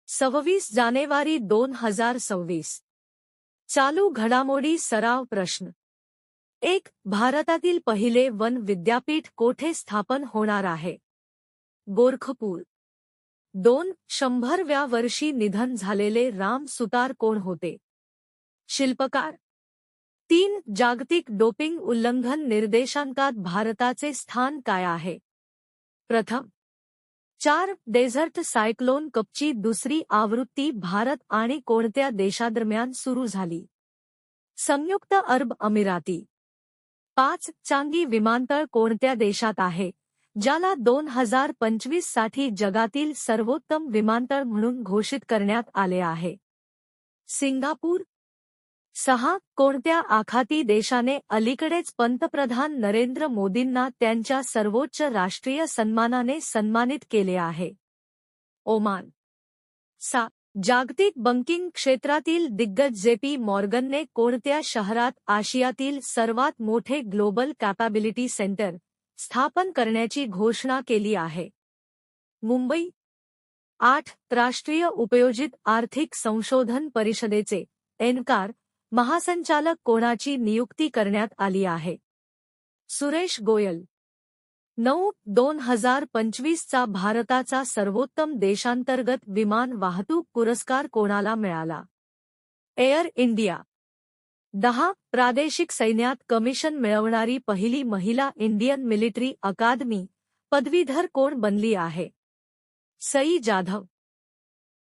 26 जानेवारी 2026. चालू घडामोडी सराव प्रश्न 1. भारतातील पहिले वन विद्यापीठ कोठे स्थापन होणार आहे? गोरखपूर. 2. 100व्या वर्षी निधन झालेले राम सुतार कोण होते? शिल्पकार. 3. जागतिक डोपिंग उल्लंघन निर्देशांकात भारताचे स्थान काय आहे? प्रथम. 4. डेझर्ट सायक्लोन कपची दुसरी आवृत्ती भारत आणि कोणत्या देशादरम्यान सुरू झाली? संयुक्त अरब अमिराती. 5. चांगी विमानतळ कोणत्या देशात आहे, ज्याला 2025 साठी जगातील सर्वोत्तम विमानतळ म्हणून घोषित करण्यात आले आहे? सिंगापूर. 6. कोणत्या आखाती देशाने अलीकडेच पंतप्रधान नरेंद्र मोदींना त्यांच्या सर्वोच्च राष्ट्रीय सन्मानाने सन्मानित केले आहे? ओमान. 7. जागतिक बँकिंग क्षेत्रातील दिग्गज जेपी मॉर्गनने कोणत्या शहरात आशियातील सर्वात मोठे ग्लोबल कॅपॅबिलिटी सेंटर स्थापन करण्याची घोषणा केली आहे? मुंबई. 8. राष्ट्रीय उपयोजित आर्थिक संशोधन परिषदेचे एन्कार महासंचालक कोणाची नियुक्ती करण्यात आली आहे? सुरेश गोयल. 9. 2025 चा भारताचा सर्वोत्तम देशांतर्गत विमान वाहतूक पुरस्कार कोणाला मिळाला? Air India. 10. प्रादेशिक सैन्यात कमिशन मिळवणारी पहिली महिला इंडियन मिलिटरी अकादमी पदवीधर कोण बनली आहे? सई जाधव.